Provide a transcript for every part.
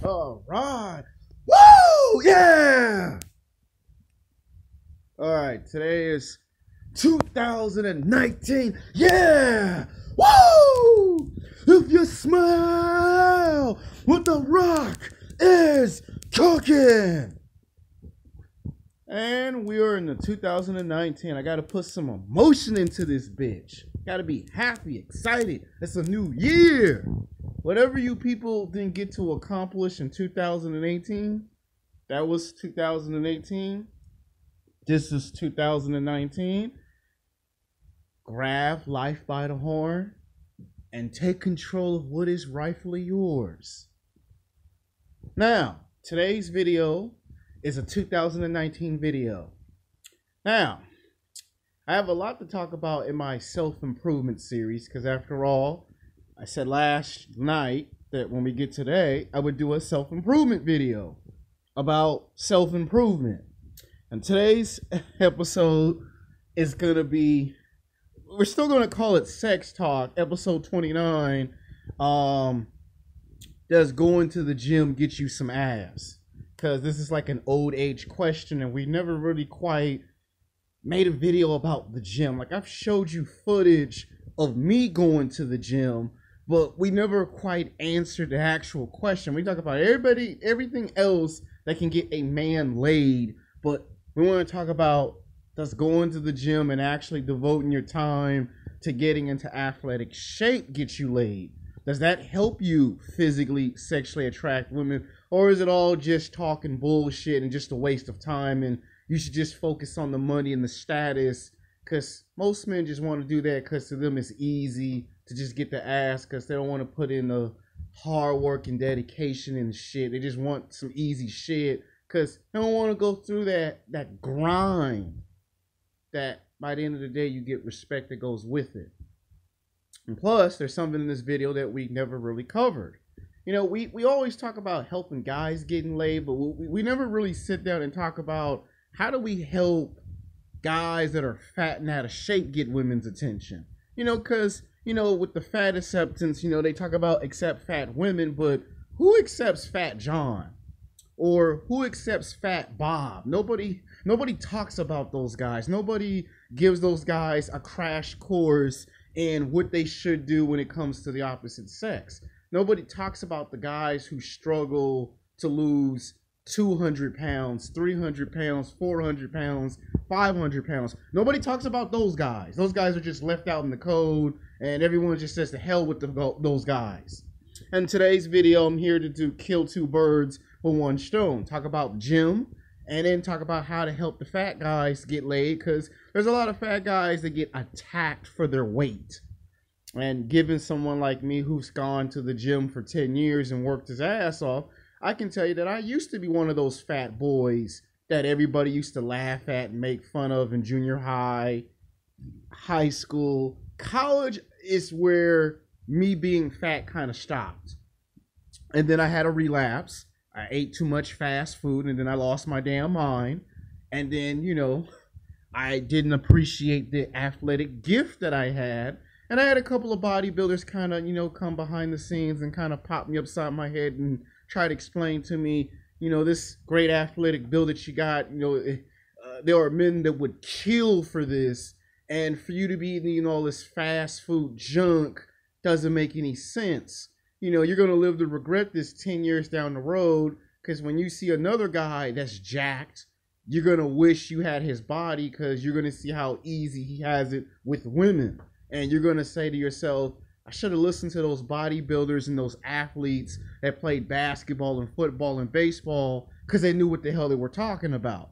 All right. Woo! Yeah! All right, today is 2019. Yeah! Woo! If you smell what the rock is cooking. And we are in the 2019. I got to put some emotion into this bitch. Got to be happy, excited. It's a new year. Whatever you people didn't get to accomplish in 2018, that was 2018. This is 2019. Grab life by the horn and take control of what is rightfully yours. Now, today's video is a 2019 video. Now, I have a lot to talk about in my self-improvement series because after all, I said last night that when we get today, I would do a self-improvement video about self-improvement. And today's episode is going to be, we're still going to call it Sex Talk, episode 29. Does going to the gym get you some ass? Because this is like an old age question and we never really quite made a video about the gym. Like I've showed you footage of me going to the gym, but we never quite answered the actual question. We talk about everything else that can get a man laid, but we want to talk about does going to the gym and actually devoting your time to getting into athletic shape get you laid? Does that help you physically, sexually attract women? Or is it all just talking bullshit and just a waste of time and you should just focus on the money and the status? Because most men just want to do that because to them it's easy to just get the ass because they don't want to put in the hard work and dedication and shit. They just want some easy shit because they don't want to go through that grind that by the end of the day you get respect that goes with it. And plus, there's something in this video that we never really covered. You know, we always talk about helping guys getting laid, but we never really sit down and talk about how do we help guys that are fat and out of shape get women's attention. You know, because, you know, with the fat acceptance, you know, they talk about accept fat women, but who accepts Fat John? Or who accepts Fat Bob? Nobody talks about those guys. Nobody gives those guys a crash course in what they should do when it comes to the opposite sex. Nobody talks about the guys who struggle to lose 200 pounds, 300 pounds, 400 pounds, 500 pounds. Nobody talks about those guys. Those guys are just left out in the code and everyone just says to hell with those guys. In today's video, I'm here to kill two birds with one stone. Talk about gym and then talk about how to help the fat guys get laid because there's a lot of fat guys that get attacked for their weight. And given someone like me who's gone to the gym for 10 years and worked his ass off, I can tell you that I used to be one of those fat boys that everybody used to laugh at and make fun of in junior high, high school. College is where me being fat kind of stopped. And then I had a relapse. I ate too much fast food and then I lost my damn mind. And then, you know, I didn't appreciate the athletic gift that I had. And I had a couple of bodybuilders kind of, you know, come behind the scenes and kind of pop me upside my head and try to explain to me, you know, this great athletic build that you got, you know, there are men that would kill for this. And for you to be eating all this fast food junk doesn't make any sense. You know, you're going to live to regret this 10 years down the road because when you see another guy that's jacked, you're going to wish you had his body because you're going to see how easy he has it with women. And you're going to say to yourself, I should have listened to those bodybuilders and those athletes that played basketball and football and baseball because they knew what the hell they were talking about.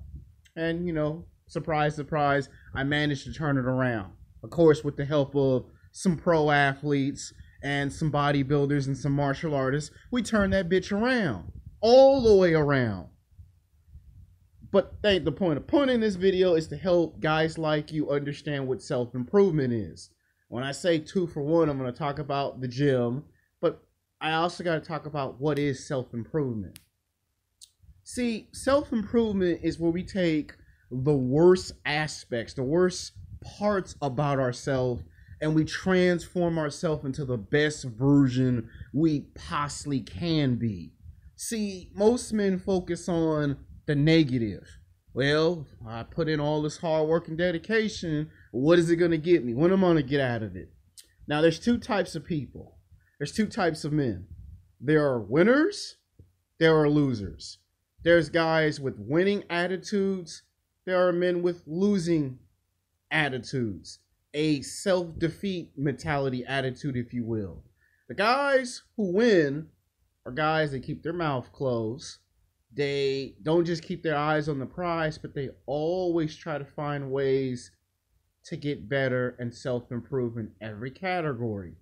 And, you know, surprise, surprise, I managed to turn it around. Of course, with the help of some pro athletes and some bodybuilders and some martial artists, we turned that bitch around. All the way around. But that ain't the point. The point in this video is to help guys like you understand what self-improvement is. When I say 2 for 1, I'm going to talk about the gym, but I also got to talk about what is self-improvement. See, self-improvement is where we take the worst aspects, the worst parts about ourselves, and we transform ourselves into the best version we possibly can be. See, most men focus on the negative. Well, I put in all this hard work and dedication. What is it going to get me? What am I going to get out of it? Now, there's two types of people. There's two types of men. There are winners. There are losers. There's guys with winning attitudes. There are men with losing attitudes. A self-defeat mentality attitude, if you will. The guys who win are guys that keep their mouth closed. They don't just keep their eyes on the prize, but they always try to find ways to get better and self-improve in every category.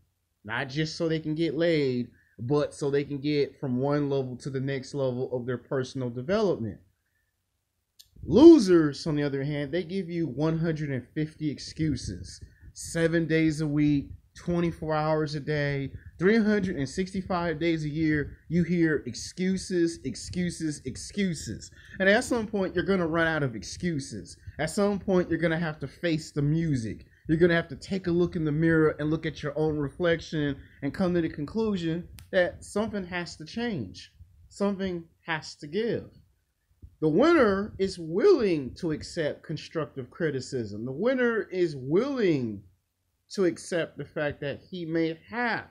Not just so they can get laid, but so they can get from one level to the next level of their personal development. Losers, on the other hand, they give you 150 excuses. 7 days a week, 24 hours a day, 365 days a year, you hear excuses, excuses, excuses. And at some point, you're going to run out of excuses. At some point, you're going to have to face the music. You're going to have to take a look in the mirror and look at your own reflection and come to the conclusion that something has to change. Something has to give. The winner is willing to accept constructive criticism. The winner is willing to accept the fact that he may have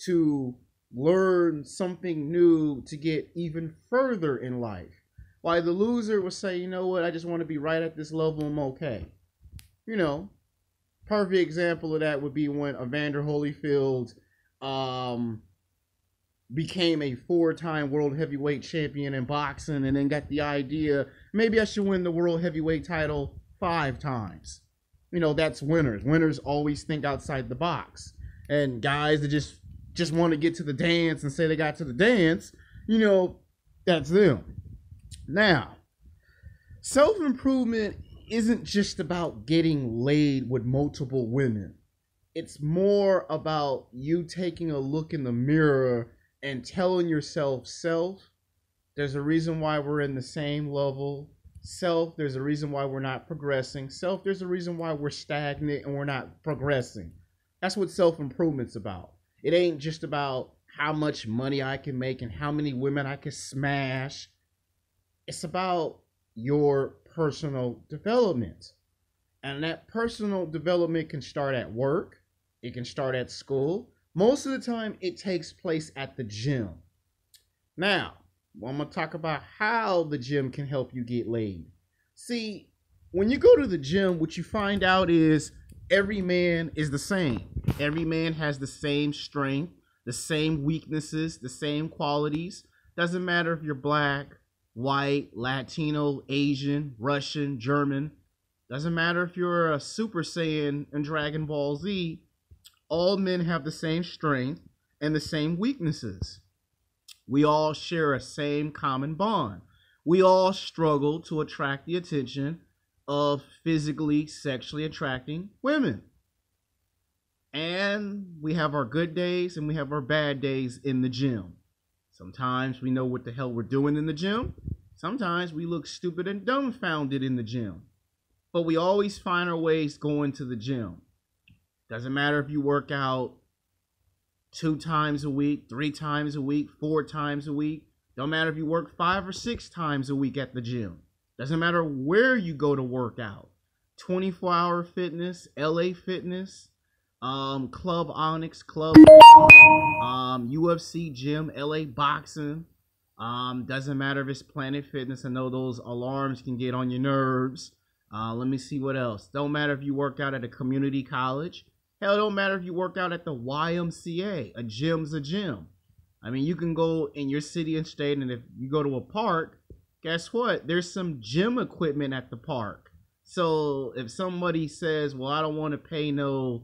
to learn something new to get even further in life. While the loser will say, you know what, I just want to be right at this level, I'm okay. You know, perfect example of that would be when Evander Holyfield became a 4-time world heavyweight champion in boxing and then got the idea, maybe I should win the world heavyweight title 5 times. You know, that's winners. Winners always think outside the box. And guys that just want to get to the dance and say they got to the dance, you know, that's them. Now, self-improvement isn't just about getting laid with multiple women. It's more about you taking a look in the mirror and telling yourself, self, there's a reason why we're in the same level. Self, there's a reason why we're not progressing. Self, there's a reason why we're stagnant and we're not progressing. That's what self-improvement's about. It ain't just about how much money I can make and how many women I can smash. It's about your personal development. And that personal development can start at work. It can start at school. Most of the time, it takes place at the gym. Now, I'm going to talk about how the gym can help you get laid. See, when you go to the gym, what you find out is every man is the same. Every man has the same strength, the same weaknesses, the same qualities. Doesn't matter if you're black, white, Latino, Asian, Russian, German. Doesn't matter if you're a Super Saiyan in Dragon Ball Z. All men have the same strength and the same weaknesses. We all share a same common bond. We all struggle to attract the attention of physically, sexually attracting women. And we have our good days and we have our bad days in the gym. Sometimes we know what the hell we're doing in the gym. Sometimes we look stupid and dumbfounded in the gym. But we always find our ways going to the gym. Doesn't matter if you work out 2 times a week, 3 times a week, 4 times a week. Don't matter if you work 5 or 6 times a week at the gym. Doesn't matter where you go to work out. 24-hour fitness, LA Fitness, Club Onyx, Club UFC gym, LA Boxing. Doesn't matter if it's Planet Fitness. I know those alarms can get on your nerves. Let me see what else. Don't matter if you work out at a community college. Hell, it don't matter if you work out at the YMCA. A gym's a gym. I mean, you can go in your city and state, and if you go to a park, guess what? There's some gym equipment at the park. So if somebody says, well, I don't want to pay no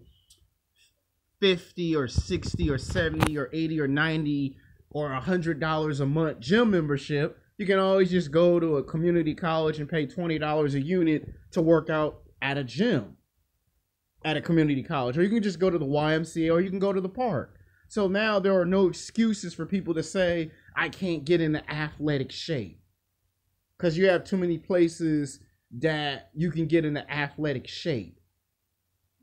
50 or 60 or 70 or 80 or 90 or $100 a month gym membership, you can always just go to a community college and pay $20 a unit to work out at a gym at a community college. Or you can just go to the YMCA or you can go to the park. So now there are no excuses for people to say, I can't get into athletic shape. Because you have too many places that you can get into athletic shape.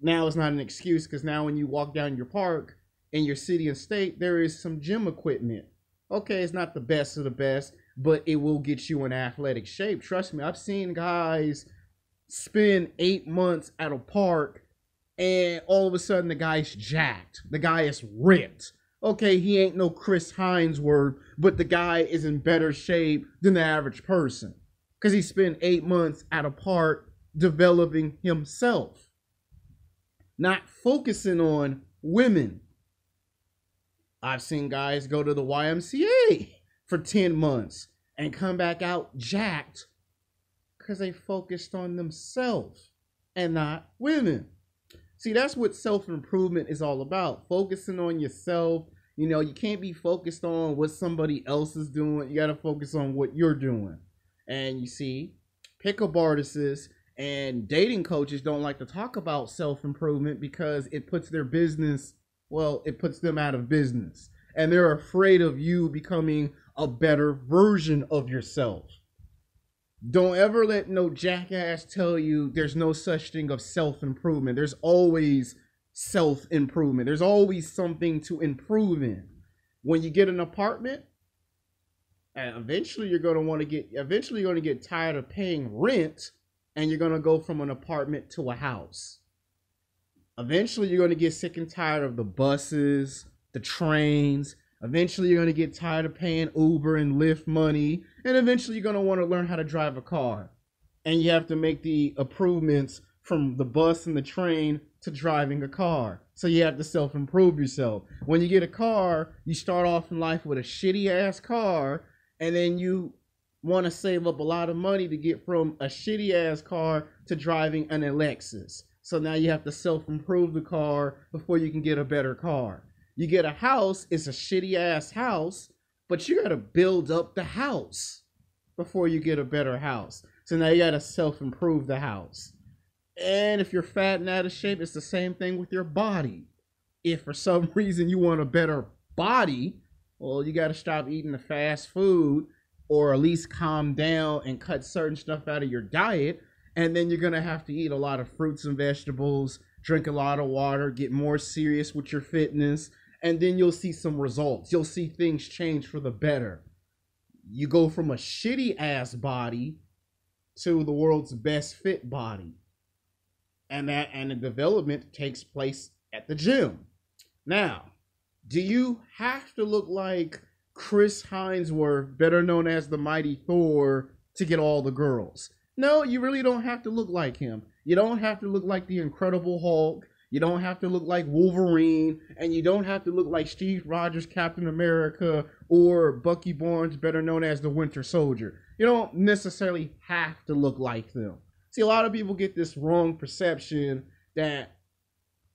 Now it's not an excuse because now when you walk down your park in your city and state, there is some gym equipment. Okay, it's not the best of the best, but it will get you in athletic shape. Trust me, I've seen guys spend 8 months at a park and all of a sudden the guy's jacked. The guy is ripped. Okay, he ain't no Chris Hemsworth, but the guy is in better shape than the average person because he spent 8 months at a park developing himself, not focusing on women. I've seen guys go to the YMCA for 10 months and come back out jacked because they focused on themselves and not women. See, that's what self-improvement is all about. Focusing on yourself. You know, you can't be focused on what somebody else is doing. You got to focus on what you're doing. And you see, pickup artists and dating coaches don't like to talk about self-improvement because it puts their business, well, it puts them out of business. And they're afraid of you becoming a better version of yourself. Don't ever let no jackass tell you there's no such thing of self-improvement. There's always self-improvement. There's always something to improve in. When you get an apartment, eventually you're going to get tired of paying rent and you're going to go from an apartment to a house. Eventually you're going to get sick and tired of the buses, the trains. Eventually you're going to get tired of paying Uber and Lyft money. And eventually you're going to want to learn how to drive a car. And you have to make the improvements from the bus and the train to driving a car. So you have to self-improve yourself. When you get a car, you start off in life with a shitty ass car. And then you want to save up a lot of money to get from a shitty ass car to driving an Lexus. So now you have to self-improve the car before you can get a better car. You get a house, it's a shitty ass house, but you got to build up the house before you get a better house. So now you got to self-improve the house. And if you're fat and out of shape, it's the same thing with your body. If for some reason you want a better body, well, you got to stop eating the fast food or at least calm down and cut certain stuff out of your diet. And then you're going to have to eat a lot of fruits and vegetables, drink a lot of water, get more serious with your fitness, and then you'll see some results. You'll see things change for the better. You go from a shitty ass body to the world's best fit body. And the development takes place at the gym. Now, do you have to look like Chris Hemsworth, better known as the Mighty Thor, to get all the girls? No, you really don't have to look like him. You don't have to look like the Incredible Hulk. You don't have to look like Wolverine. And you don't have to look like Steve Rogers, Captain America, or Bucky Barnes, better known as the Winter Soldier. You don't necessarily have to look like them. See, a lot of people get this wrong perception that,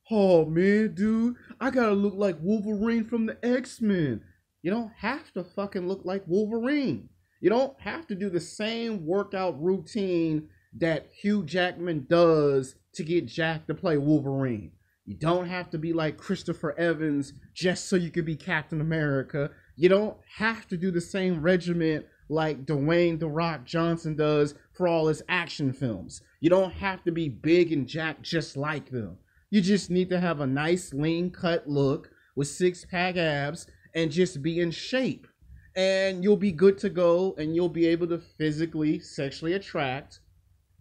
oh man, dude, I gotta look like Wolverine from the X-Men. You don't have to fucking look like Wolverine. You don't have to do the same workout routine that Hugh Jackman does to get Jack to play Wolverine. You don't have to be like Christopher Evans just so you can be Captain America. You don't have to do the same regimen like Dwayne "The Rock" Johnson does for all his action films. You don't have to be big and jacked just like them. You just need to have a nice lean cut look with six-pack abs and just be in shape. And you'll be good to go, and you'll be able to physically, sexually attract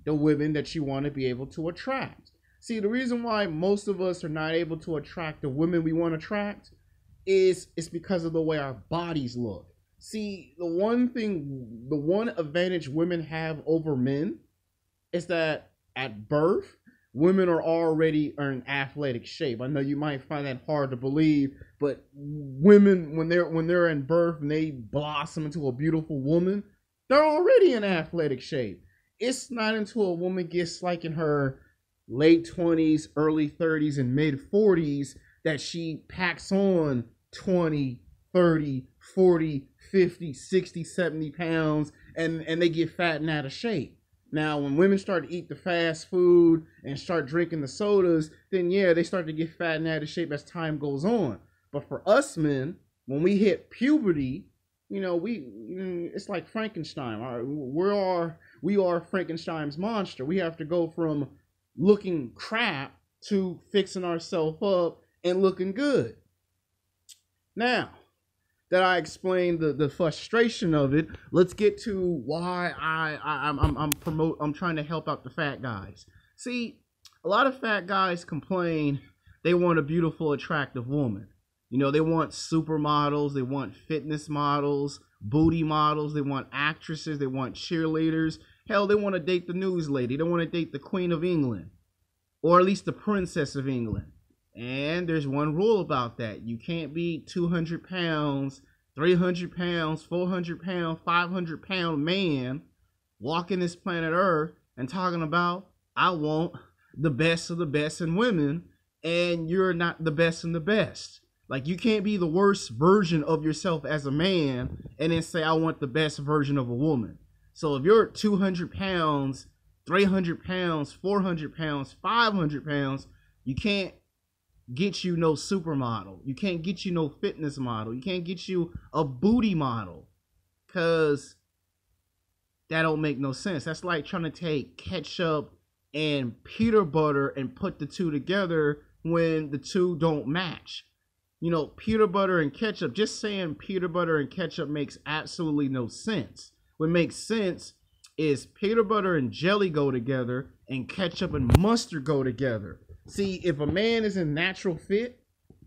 the women that you want to be able to attract. See, the reason why most of us are not able to attract the women we want to attract is because of the way our bodies look. See, the one advantage women have over men is that at birth, women are already in athletic shape. I know you might find that hard to believe, but women, when they're in birth and they blossom into a beautiful woman, they're already in athletic shape. It's not until a woman gets like in her late 20s, early 30s, and mid 40s that she packs on 20, 30, 40, 50, 60, 70 pounds and they get fat and out of shape. Now, when women start to eat the fast food and start drinking the sodas, then yeah, they start to get fat and out of shape as time goes on. But for us men, when we hit puberty, you know, it's like Frankenstein. We are Frankenstein's monster. We have to go from looking crap to fixing ourselves up and looking good. Now, that I explained the frustration of it, let's get to why I'm trying to help out the fat guys. See, a lot of fat guys complain they want a beautiful, attractive woman. You know, they want supermodels, they want fitness models, booty models, they want actresses, they want cheerleaders. Hell, they want to date the news lady, they want to date the Queen of England, or at least the Princess of England. And there's one rule about that. You can't be 200 pounds, 300 pounds, 400 pounds, 500 pound man walking this planet Earth and talking about, I want the best of the best in women, and you're not the best in the best. Like, you can't be the worst version of yourself as a man and then say, I want the best version of a woman. So if you're 200 pounds, 300 pounds, 400 pounds, 500 pounds, you can't get you no supermodel. You can't get you no fitness model. You can't get you a booty model, because that don't make no sense. That's like trying to take ketchup and peanut butter and put the two together when the two don't match. You know, peanut butter and ketchup, just saying peanut butter and ketchup makes absolutely no sense. What makes sense is peanut butter and jelly go together and ketchup and mustard go together. See, if a man is in natural fit,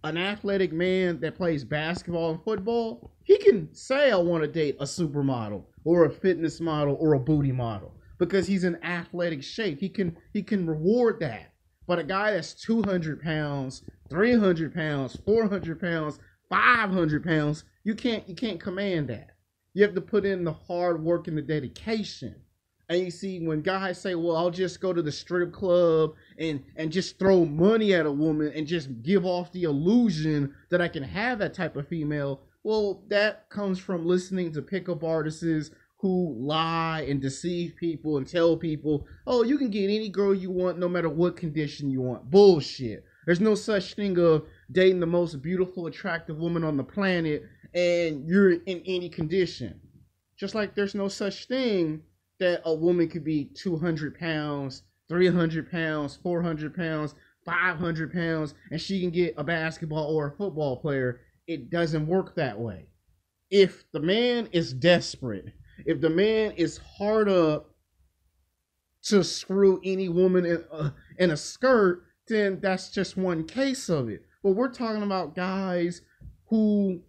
an athletic man that plays basketball and football, he can say, I want to date a supermodel or a fitness model or a booty model, because he's in athletic shape. He can reward that. But a guy that's 200 pounds, 300 pounds, 400 pounds, 500 pounds, you can't command that. You have to put in the hard work and the dedication. And you see, when guys say, well, I'll just go to the strip club and just throw money at a woman and just give off the illusion that I can have that type of female, well, that comes from listening to pickup artists who lie and deceive people and tell people, oh, you can get any girl you want no matter what condition you want. Bullshit. There's no such thing of dating the most beautiful, attractive woman on the planet and you're in any condition. Just like there's no such thing that a woman could be 200 pounds, 300 pounds, 400 pounds, 500 pounds, and she can get a basketball or a football player. It doesn't work that way. If the man is desperate, if the man is hard up to screw any woman in a skirt, then that's just one case of it. But we're talking about guys who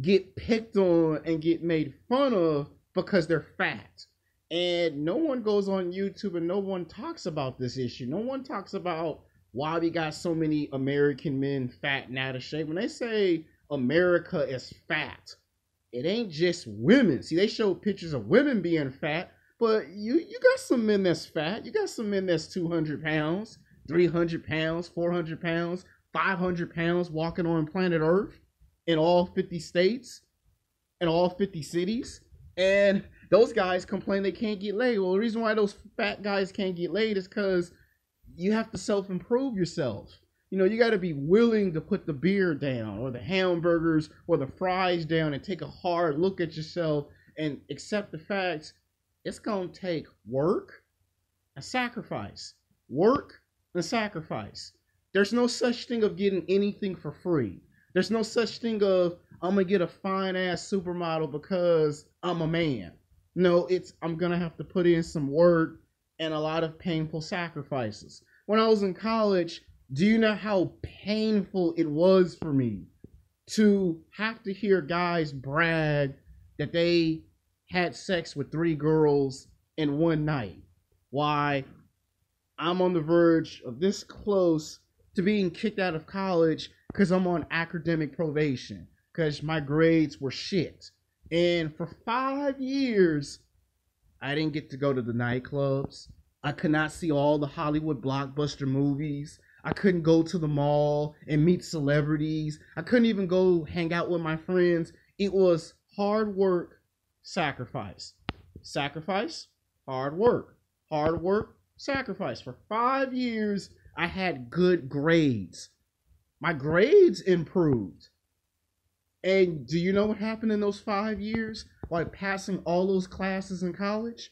get picked on and get made fun of because they're fat. And no one goes on YouTube and no one talks about this issue. No one talks about why we got so many American men fat and out of shape. When they say America is fat, it ain't just women. See, they show pictures of women being fat, but you got some men that's fat. You got some men that's 200 pounds, 300 pounds, 400 pounds, 500 pounds walking on planet Earth in all 50 states, in all 50 cities. And those guys complain they can't get laid. Well, the reason why those fat guys can't get laid is because you have to self-improve yourself. You know, you got to be willing to put the beer down or the hamburgers or the fries down and take a hard look at yourself and accept the facts. It's going to take work and sacrifice. Work and sacrifice. There's no such thing of getting anything for free. There's no such thing of, I'm going to get a fine-ass supermodel because I'm a man. No, it's, I'm going to have to put in some work and a lot of painful sacrifices. When I was in college, do you know how painful it was for me to have to hear guys brag that they had sex with 3 girls in one night? Why, I'm on the verge of this close to being kicked out of college because I'm on academic probation, because my grades were shit. And for 5 years, I didn't get to go to the nightclubs. I could not see all the Hollywood blockbuster movies. I couldn't go to the mall and meet celebrities. I couldn't even go hang out with my friends. It was hard work, sacrifice. Sacrifice, hard work. Hard work, sacrifice. For 5 years, I had good grades. My grades improved. And do you know what happened in those 5 years? While passing all those classes in college,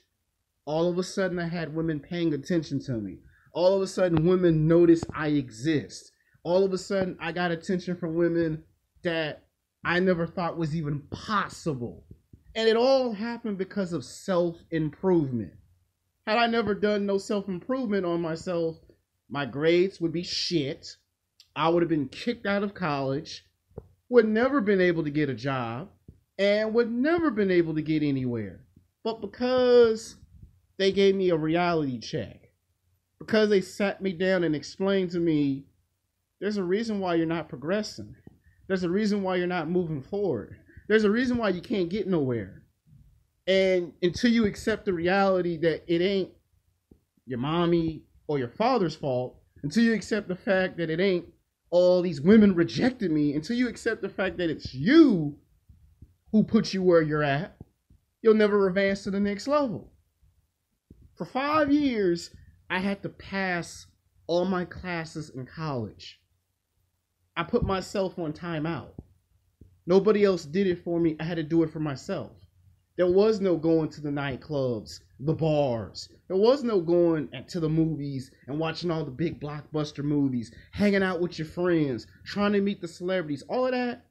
all of a sudden I had women paying attention to me. All of a sudden women noticed I exist. All of a sudden I got attention from women that I never thought was even possible. And it all happened because of self-improvement. Had I never done no self-improvement on myself, my grades would be shit. I would have been kicked out of college, would never been able to get a job, and would never been able to get anywhere. But because they gave me a reality check, because they sat me down and explained to me, there's a reason why you're not progressing. There's a reason why you're not moving forward. There's a reason why you can't get nowhere. And until you accept the reality that it ain't your mommy or your father's fault, until you accept the fact that it ain't all these women rejected me, until you accept the fact that it's you who put you where you're at, you'll never advance to the next level. For 5 years, I had to pass all my classes in college. I put myself on timeout. Nobody else did it for me. I had to do it for myself. There was no going to the nightclubs, the bars. There was no going to the movies and watching all the big blockbuster movies, hanging out with your friends, trying to meet the celebrities. All of that,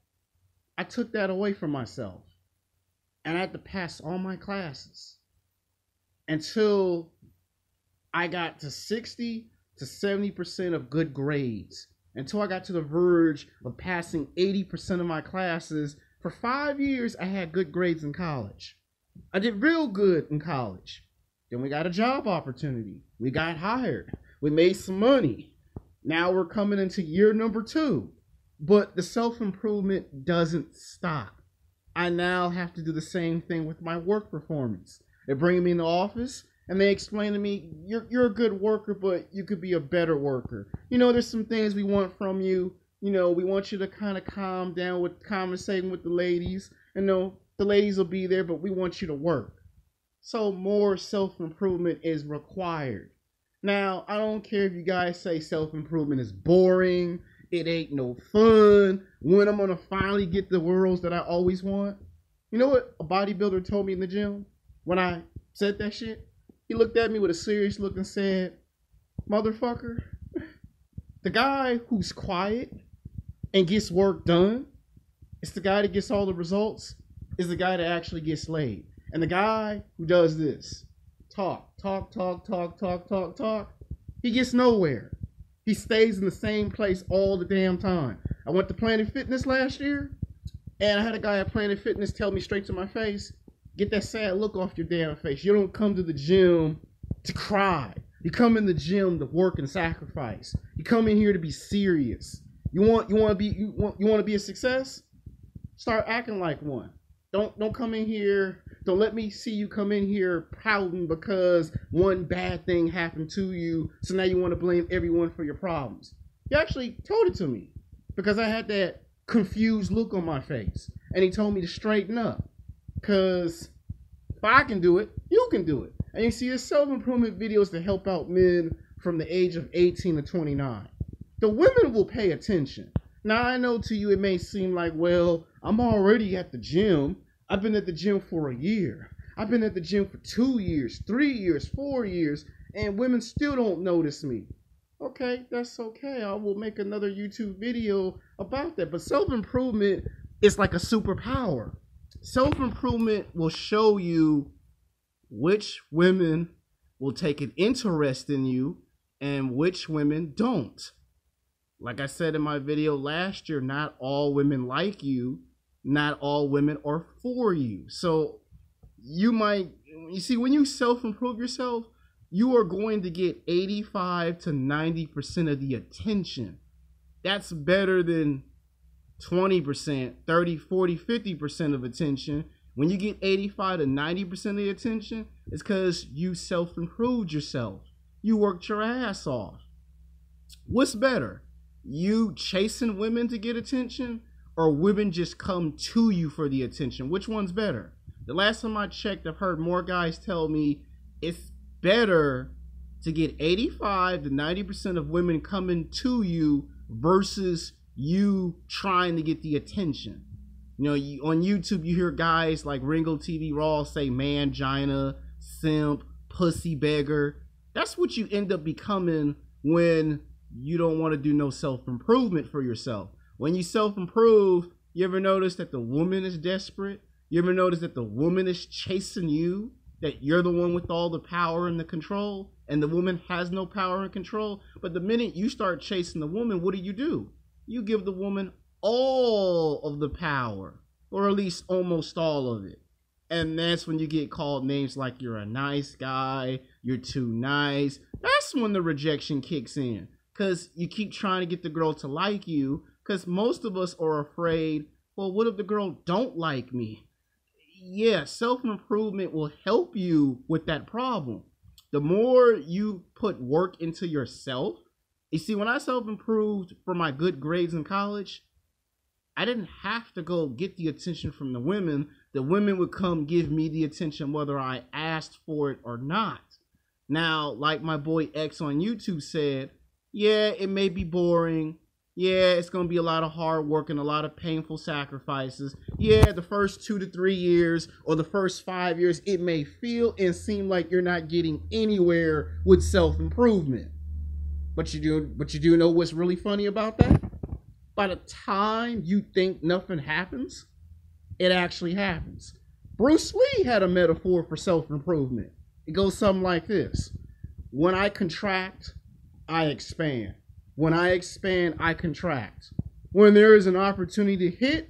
I took that away from myself. And I had to pass all my classes until I got to 60 to 70% of good grades. Until I got to the verge of passing 80% of my classes. For 5 years, I had good grades in college. I did real good in college. Then we got a job opportunity. We got hired. We made some money. Now we're coming into year number 2. But the self-improvement doesn't stop. I now have to do the same thing with my work performance. They bring me in the office and they explain to me, you're a good worker, but you could be a better worker. You know, there's some things we want from you. You know, we want you to kind of calm down with conversating with the ladies. You know, the ladies will be there, but we want you to work. So more self-improvement is required. Now, I don't care if you guys say self-improvement is boring. It ain't no fun. When I'm going to finally get the girls that I always want. You know what a bodybuilder told me in the gym when I said that shit? He looked at me with a serious look and said, motherfucker, the guy who's quiet and gets work done is the guy that gets all the results, is the guy that actually gets laid. And the guy who does this, talk, he gets nowhere. He stays in the same place all the damn time. I went to Planet Fitness last year, and I had a guy at Planet Fitness tell me straight to my face, get that sad look off your damn face. You don't come to the gym to cry. You come in the gym to work and sacrifice. You come in here to be serious. You want to be a success? Start acting like one. Don't come in here. Don't let me see you come in here pouting because one bad thing happened to you. So now you want to blame everyone for your problems. He actually told it to me because I had that confused look on my face. And he told me to straighten up. Because if I can do it, you can do it. And you see, there's self-improvement videos to help out men from the age of 18 to 29. The women will pay attention. Now, I know to you it may seem like, well, I'm already at the gym. I've been at the gym for a year. I've been at the gym for 2 years, 3 years, 4 years, and women still don't notice me. Okay, that's okay. I will make another YouTube video about that. But self-improvement is like a superpower. Self-improvement will show you which women will take an interest in you and which women don't. Like I said in my video last year, not all women like you. Not all women are for you. So you see, when you self-improve yourself, you are going to get 85 to 90% of the attention. That's better than 20%, 30, 40, 50% of attention. When you get 85 to 90% of the attention, it's because you self-improved yourself. You worked your ass off. What's better? You chasing women to get attention, or women just come to you for the attention? Which one's better? The last time I checked, I've heard more guys tell me it's better to get 85 to 90% of women coming to you versus you trying to get the attention. You know, on YouTube, you hear guys like Ringo TV Raw say mangina, simp, pussy beggar. That's what you end up becoming when you don't want to do no self-improvement for yourself. When you self-improve, You ever notice that the woman is desperate? You ever notice that the woman is chasing you? That you're the one with all the power and the control, and the woman has no power and control? But the minute you start chasing the woman, what do? You give the woman all of the power, or at least almost all of it. And that's when you get called names like you're a nice guy, you're too nice. That's when the rejection kicks in, because you keep trying to get the girl to like you, because most of us are afraid, well, what if the girl don't like me? Yeah, self-improvement will help you with that problem. The more you put work into yourself, you see, when I self-improved for my good grades in college, I didn't have to go get the attention from the women. The women would come give me the attention whether I asked for it or not. Now, like my boy X on YouTube said, yeah, it may be boring. Yeah, it's going to be a lot of hard work and a lot of painful sacrifices. Yeah, the first 2 to 3 years or the first 5 years, it may feel and seem like you're not getting anywhere with self-improvement. But you do know what's really funny about that? By the time you think nothing happens, it actually happens. Bruce Lee had a metaphor for self-improvement. It goes something like this. When I contract, I expand. When I expand, I contract. When there is an opportunity to hit,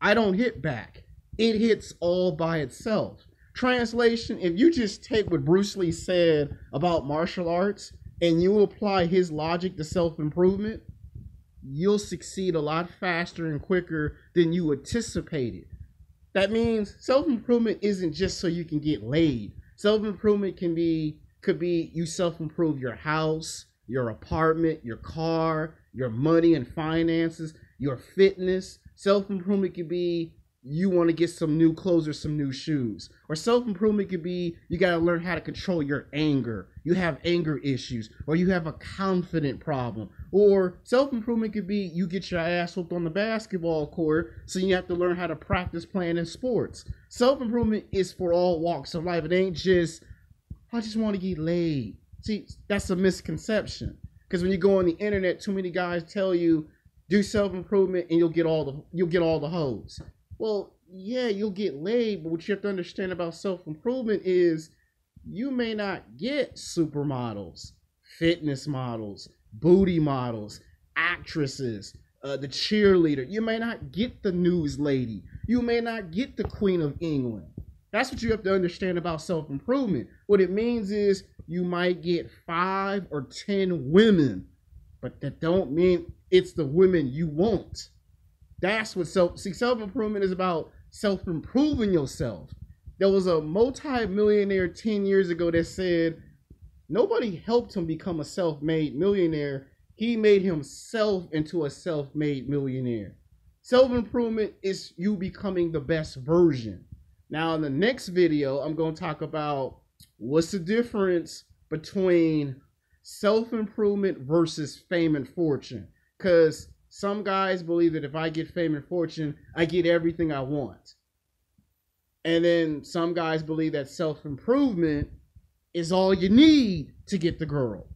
I don't hit back. It hits all by itself. Translation, if you just take what Bruce Lee said about martial arts and you apply his logic to self-improvement, you'll succeed a lot faster and quicker than you anticipated. That means self-improvement isn't just so you can get laid. Self-improvement could be you self-improve your house, your apartment, your car, your money and finances, your fitness. Self-improvement could be you want to get some new clothes or some new shoes. Or self-improvement could be you got to learn how to control your anger. You have anger issues, or you have a confident problem. Or self-improvement could be you get your ass whooped on the basketball court, so you have to learn how to practice playing in sports. Self-improvement is for all walks of life. It ain't just, I just want to get laid. See, that's a misconception. Because when you go on the internet, too many guys tell you, do self-improvement and you'll get all the hoes. Well, yeah, you'll get laid, but what you have to understand about self-improvement is you may not get supermodels, fitness models, booty models, actresses, the cheerleader. You may not get the news lady. You may not get the Queen of England. That's what you have to understand about self-improvement. What it means is you might get 5 or 10 women, but that don't mean it's the women you want. That's what self-improvement is about, self-improving yourself. There was a multi-millionaire 10 years ago that said nobody helped him become a self-made millionaire. He made himself into a self-made millionaire. Self-improvement is you becoming the best version. Now, in the next video, I'm going to talk about what's the difference between self-improvement versus fame and fortune. Because some guys believe that if I get fame and fortune, I get everything I want. And then some guys believe that self-improvement is all you need to get the girl.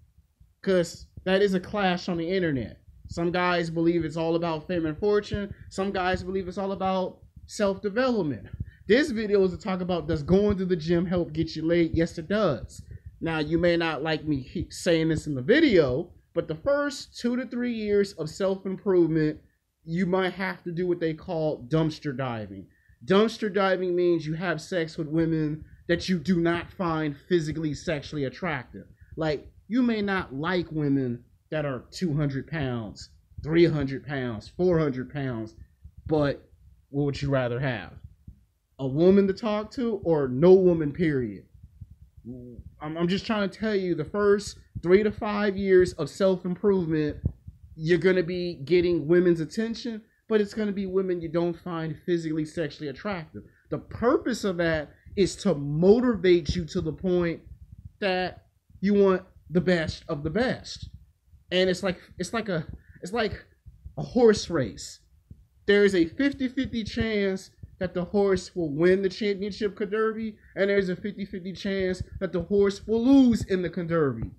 Because that is a clash on the internet. Some guys believe it's all about fame and fortune. Some guys believe it's all about self-development. This video is to talk about, does going to the gym help get you laid? Yes, it does. Now, you may not like me keep saying this in the video, but the first 2 to 3 years of self-improvement, you might have to do what they call dumpster diving. Dumpster diving means you have sex with women that you do not find physically sexually attractive. Like, you may not like women that are 200 pounds, 300 pounds, 400 pounds, but what would you rather have? A woman to talk to or no woman, period? I'm just trying to tell you, the first 3 to 5 years of self-improvement, you're going to be getting women's attention, but it's going to be women you don't find physically sexually attractive. The purpose of that is to motivate you to the point that you want the best of the best. And it's like a horse race. There's a 50-50 chance that the horse will win the championship derby, and there's a 50-50 chance that the horse will lose in the derby.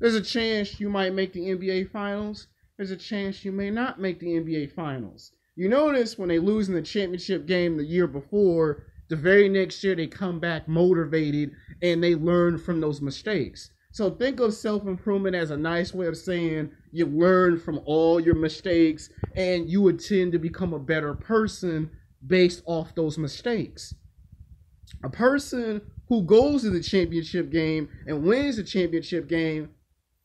There's a chance you might make the NBA Finals. There's a chance you may not make the NBA Finals. You notice when they lose in the championship game the year before, the very next year they come back motivated and they learn from those mistakes. So think of self-improvement as a nice way of saying you learn from all your mistakes and you would tend to become a better person based off those mistakes. A person who goes to the championship game and wins the championship game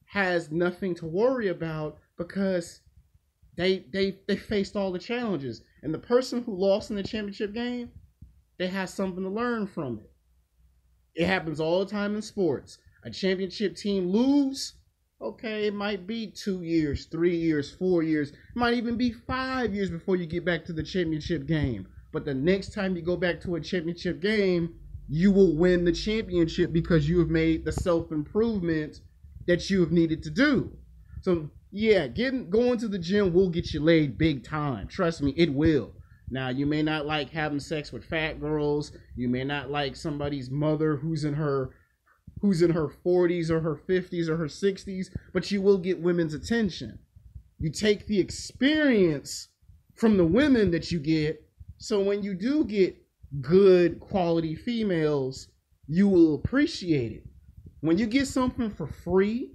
has nothing to worry about because they faced all the challenges. And the person who lost in the championship game, they have something to learn from it. It happens all the time in sports. A championship team lose, okay, it might be 2 years, 3 years, 4 years, it might even be 5 years before you get back to the championship game. But the next time you go back to a championship game, you will win the championship because you have made the self-improvement that you have needed to do. So yeah, going to the gym will get you laid big time. Trust me, it will. Now, you may not like having sex with fat girls. You may not like somebody's mother who's in her 40s or her 50s or her 60s, but you will get women's attention. You take the experience from the women that you get, so when you do get good quality females, you will appreciate it. When you get something for free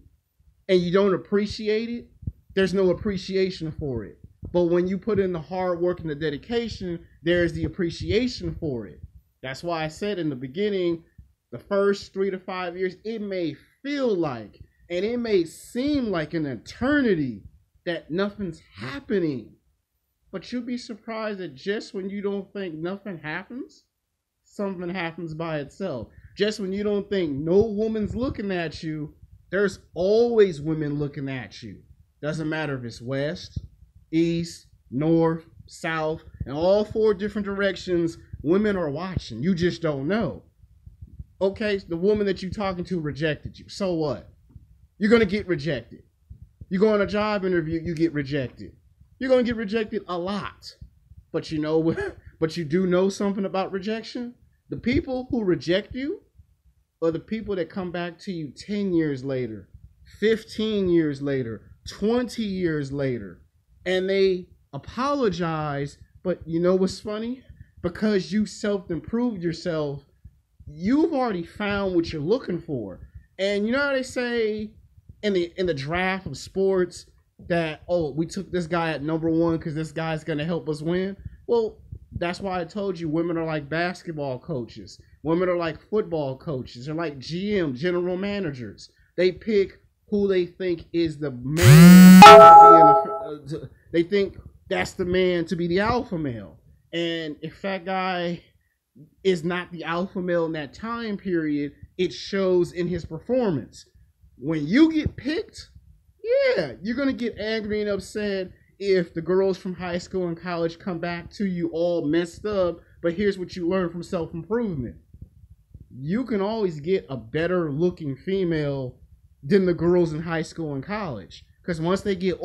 and you don't appreciate it, there's no appreciation for it. But when you put in the hard work and the dedication, there's the appreciation for it. That's why I said in the beginning, the first 3 to 5 years, it may feel like, and it may seem like an eternity that nothing's happening. But you'll be surprised that just when you don't think nothing happens, something happens by itself. Just when you don't think no woman's looking at you, there's always women looking at you. Doesn't matter if it's west, east, north, south, and all 4 different directions, women are watching. You just don't know. Okay, the woman that you're talking to rejected you. So what? You're going to get rejected. You go on a job interview, you get rejected. You're going to get rejected a lot. But you know what? But you do know something about rejection? The people who reject you are the people that come back to you 10 years later, 15 years later, 20 years later, and they apologize. But you know what's funny? Because you self-improved yourself, you've already found what you're looking for. And you know how they say in the draft of sports that, oh, we took this guy at number 1 because this guy's going to help us win? Well, that's why I told you women are like basketball coaches. Women are like football coaches. They're like GM, general managers. They pick who they think is the man. They think that's the man to be the alpha male. And if that guy is not the alpha male in that time period, it shows in his performance. When you get picked, yeah, you're going to get angry and upset if the girls from high school and college come back to you all messed up. But here's what you learn from self-improvement. You can always get a better looking female than the girls in high school and college. Because once they get